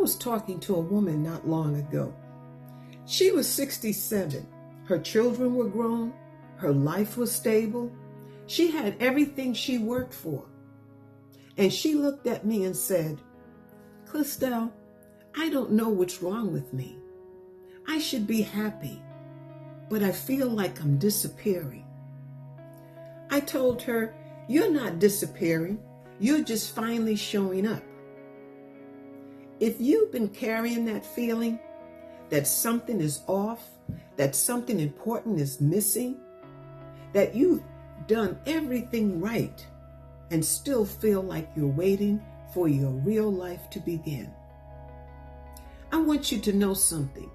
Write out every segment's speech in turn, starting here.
was talking to a woman not long ago. She was 67. Her children were grown. Her life was stable. She had everything she worked for. And she looked at me and said, "Clistel, I don't know what's wrong with me. I should be happy, but I feel like I'm disappearing." I told her, "You're not disappearing. You're just finally showing up." If you've been carrying that feeling that something is off, that something important is missing, that you've done everything right and still feel like you're waiting for your real life to begin, I want you to know something.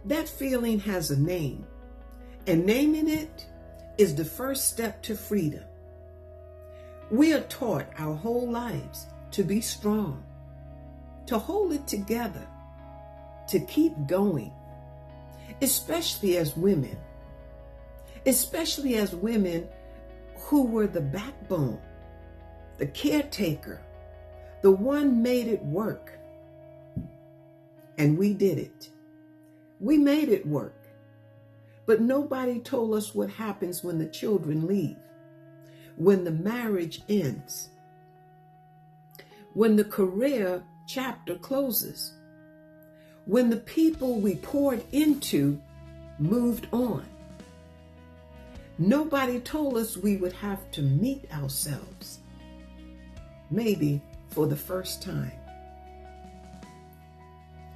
That feeling has a name, and naming it is the first step to freedom. We are taught our whole lives to be strong, to hold it together, to keep going, especially as women who were the backbone, the caretaker, the one made it work. And we did it. We made it work. But nobody told us what happens when the children leave, when the marriage ends, when the career chapter closes, when the people we poured into moved on. Nobody told us we would have to meet ourselves, maybe for the first time.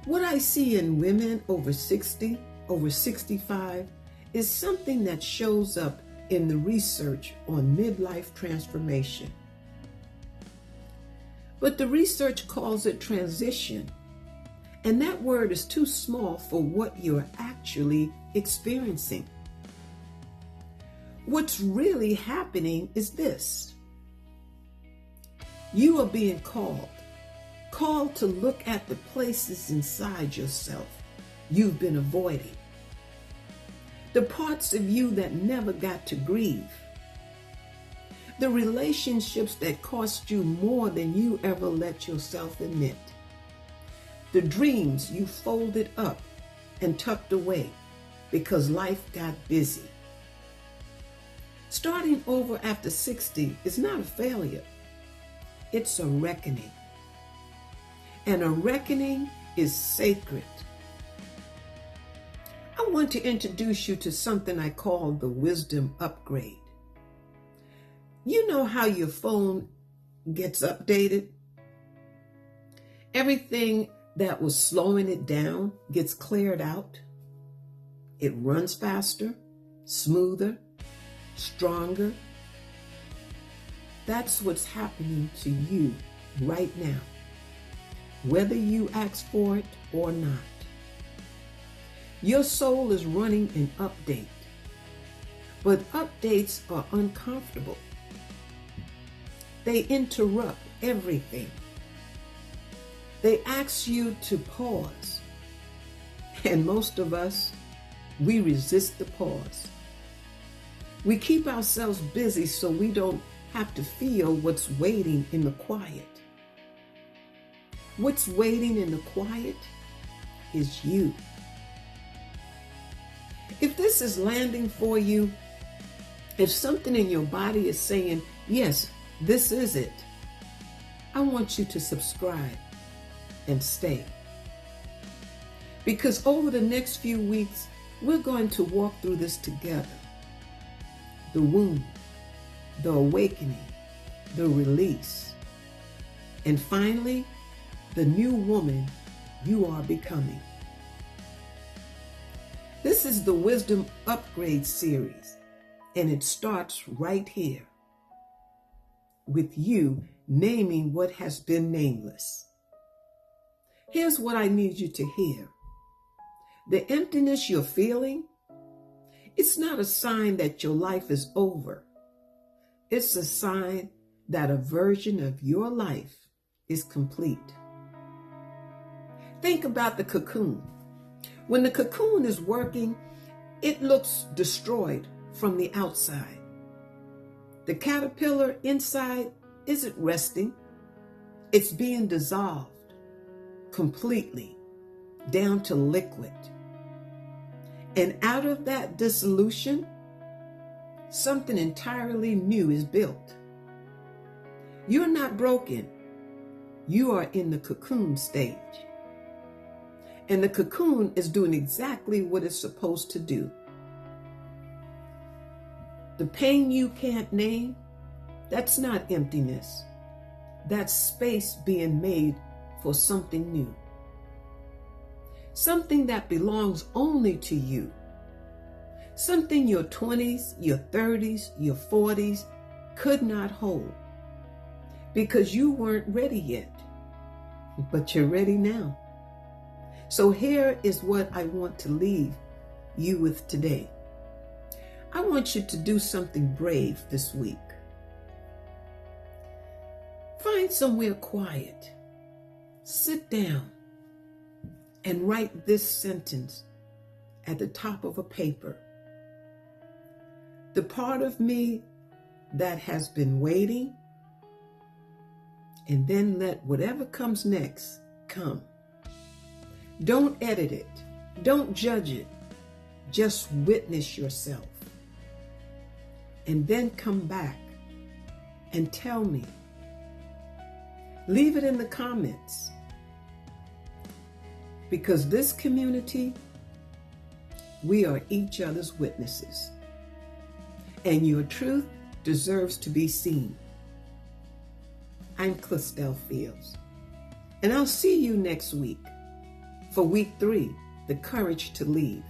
What I see in women over 60, over 65, is something that shows up in the research on midlife transformation. But the research calls it transition, and that word is too small for what you're actually experiencing. What's really happening is this. You are being called to look at the places inside yourself you've been avoiding, the parts of you that never got to grieve, the relationships that cost you more than you ever let yourself admit, the dreams you folded up and tucked away because life got busy. Starting over after 60 is not a failure. It's a reckoning. And a reckoning is sacred. I want to introduce you to something I call the wisdom upgrade. You know how your phone gets updated? Everything that was slowing it down gets cleared out. It runs faster, smoother, stronger. That's what's happening to you right now, whether you ask for it or not. Your soul is running an update, but updates are uncomfortable. They interrupt everything. They ask you to pause, and most of us, we resist the pause. We keep ourselves busy so we don't have to feel what's waiting in the quiet. What's waiting in the quiet is you. If this is landing for you, if something in your body is saying, yes, this is it, I want you to subscribe and stay. Because over the next few weeks, we're going to walk through this together. The womb, the awakening, the release, and finally, the new woman you are becoming. This is the Wisdom Upgrade series, and it starts right here with you naming what has been nameless. Here's what I need you to hear. The emptiness you're feeling, it's not a sign that your life is over. It's a sign that a version of your life is complete. Think about the cocoon. When the cocoon is working, it looks destroyed from the outside. The caterpillar inside isn't resting. It's being dissolved, completely down to liquid. And out of that dissolution, something entirely new is built. You're not broken. You are in the cocoon stage. And the cocoon is doing exactly what it's supposed to do. The pain you can't name, that's not emptiness. That's space being made for something new. Something that belongs only to you. Something your 20s, your 30s, your 40s could not hold because you weren't ready yet. But you're ready now. So here is what I want to leave you with today. I want you to do something brave this week. Find somewhere quiet. Sit down and write this sentence at the top of a paper. The part of me that has been waiting, and then let whatever comes next come. Don't edit it. Don't judge it. Just witness yourself. And then come back and tell me. Leave it in the comments. Because this community, we are each other's witnesses. And your truth deserves to be seen. I'm Clistel Fields. And I'll see you next week for week 3, The Courage to Leave.